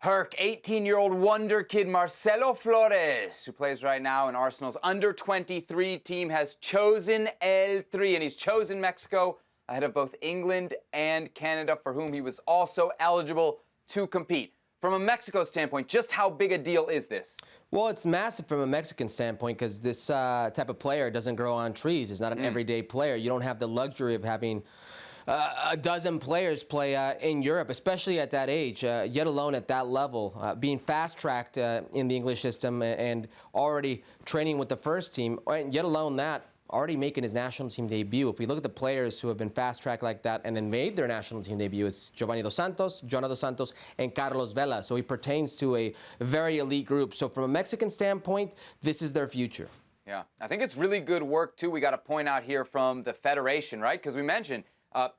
Herc, 18-year-old wonder kid Marcelo Flores, who plays right now in Arsenal's under-23 team, has chosen El Tri, and he's chosen Mexico ahead of both England and Canada, for whom he was also eligible to compete. From a Mexico standpoint, just how big a deal is this? Well, it's massive from a Mexican standpoint because this type of player doesn't grow on trees. It's not an everyday player. You don't have the luxury of having a dozen players play in Europe, especially at that age, yet alone at that level, being fast-tracked in the English system and already training with the first team, and yet alone that, already making his national team debut. If we look at the players who have been fast-tracked like that and then made their national team debut, it's Giovanni Dos Santos, Jonah Dos Santos, and Carlos Vela. So he pertains to a very elite group. So from a Mexican standpoint, this is their future. Yeah, I think it's really good work, too. We got to point out here from the Federation, right? Because we mentioned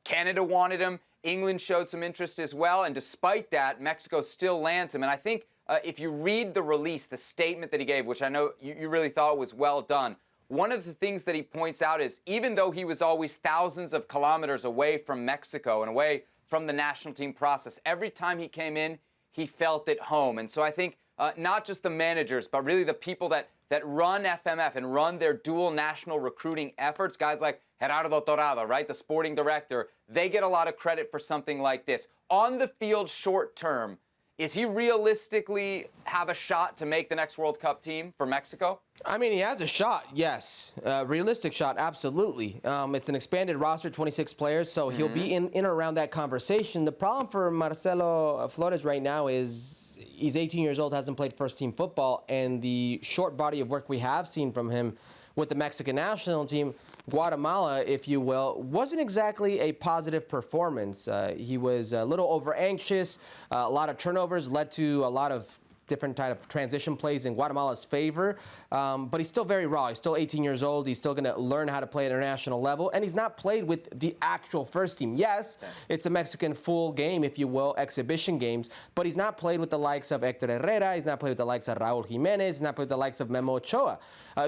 Canada wanted him. England showed some interest as well. And despite that, Mexico still lands him. And I think if you read the release, the statement that he gave, which I know you really thought was well done, one of the things that he points out is even though he was always thousands of kilometers away from Mexico and away from the national team process, every time he came in, he felt at home. And so I think not just the managers, but really the people that run FMF and run their dual national recruiting efforts, guys like Gerardo Torrado, right, the sporting director, they get a lot of credit for something like this. On the field short term, is he realistically have a shot to make the next World Cup team for Mexico? I mean, he has a shot, yes. Realistic shot, absolutely. It's an expanded roster, 26 players, so he'll be in or around that conversation. The problem for Marcelo Flores right now is he's 18 years old, hasn't played first-team football, and the short body of work we have seen from him with the Mexican national team, Guatemala, if you will, wasn't exactly a positive performance. He was a little over-anxious. A lot of turnovers led to a lot of different type of transition plays in Guatemala's favor. But he's still very raw. He's still 18 years old. He's still going to learn how to play at international level. And he's not played with the actual first team. Yes, it's a Mexican full game, if you will, exhibition games. But he's not played with the likes of Héctor Herrera. He's not played with the likes of Raúl Jiménez. He's not played with the likes of Memo Ochoa.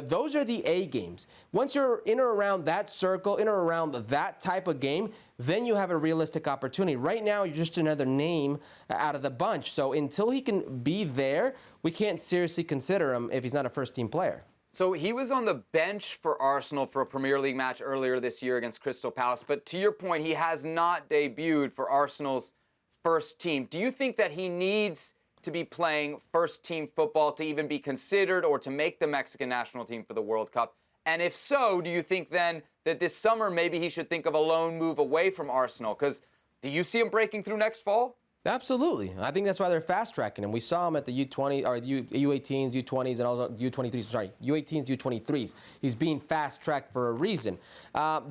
Those are the A games. Once you're in or around that circle, in or around that type of game, then you have a realistic opportunity. Right now, you're just another name out of the bunch. So until he can be there, we can't seriously consider him if he's not a first-team player. So he was on the bench for Arsenal for a Premier League match earlier this year against Crystal Palace. But to your point, he has not debuted for Arsenal's first team. Do you think that he needs to be playing first-team football to even be considered or to make the Mexican national team for the World Cup? And if so, do you think then that this summer maybe he should think of a loan move away from Arsenal? Because do you see him breaking through next fall? Absolutely. I think that's why they're fast-tracking him. We saw him at the U20 or U18s, U20s, and also U23s. Sorry, U18s, U23s. He's being fast-tracked for a reason.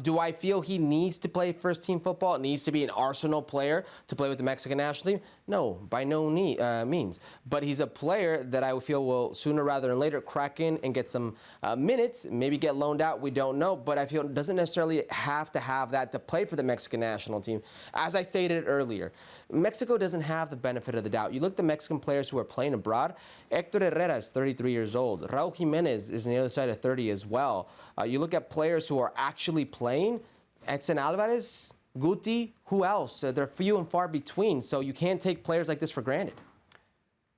Do I feel he needs to play first-team football? Needs to be an Arsenal player to play with the Mexican national team? No, by no means. But he's a player that I feel will sooner rather than later crack in and get some minutes, maybe get loaned out. We don't know. But I feel it doesn't necessarily have to have that to play for the Mexican national team. As I stated earlier, Mexico doesn't have the benefit of the doubt. You look at the Mexican players who are playing abroad. Héctor Herrera is 33 years old. Raúl Jiménez is on the other side of 30 as well. You look at players who are actually playing. Edson Alvarez, Guti, who else? They're few and far between, so you can't take players like this for granted.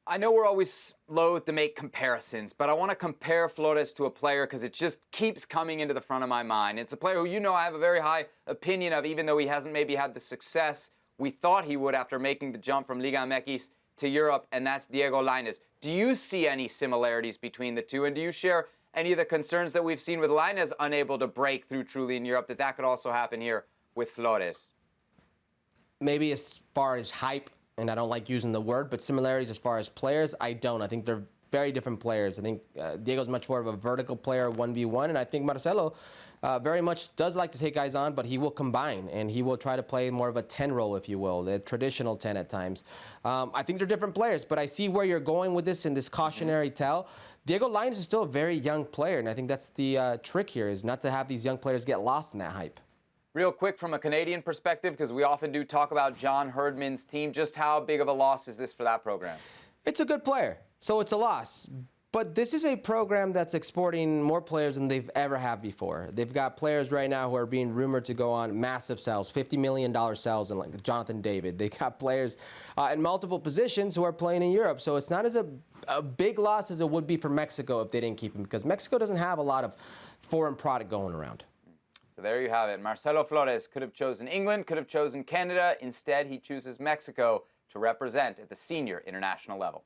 I know we're always loath to make comparisons, but I want to compare Flores to a player because it just keeps coming into the front of my mind. It's a player who I have a very high opinion of, even though he hasn't maybe had the success we thought he would after making the jump from Liga MX to Europe, and that's Diego Lainez. Do you see any similarities between the two, and do you share any of the concerns that we've seen with Lainez unable to break through truly in Europe, that could also happen here with Flores? Maybe as far as hype, and I don't like using the word, but similarities as far as players, I don't. I think they're very different players. I think Diego's much more of a vertical player, 1v1, and I think Marcelo very much does like to take guys on, but he will combine, and he will try to play more of a 10 role, if you will, the traditional 10 at times. I think they're different players, but I see where you're going with this in this cautionary tale. Diego Lainez is still a very young player, and I think that's the trick here, is not to have these young players get lost in that hype. Real quick, from a Canadian perspective, because we often do talk about John Herdman's team, just how big of a loss is this for that program? It's a good player, so it's a loss. But this is a program that's exporting more players than they've ever had before. They've got players right now who are being rumored to go on massive sales, $50 million sales, and like Jonathan David. They got players in multiple positions who are playing in Europe. So it's not as a big loss as it would be for Mexico if they didn't keep him, because Mexico doesn't have a lot of foreign product going around. So there you have it. Marcelo Flores could have chosen England, could have chosen Canada. Instead, he chooses Mexico to represent at the senior international level.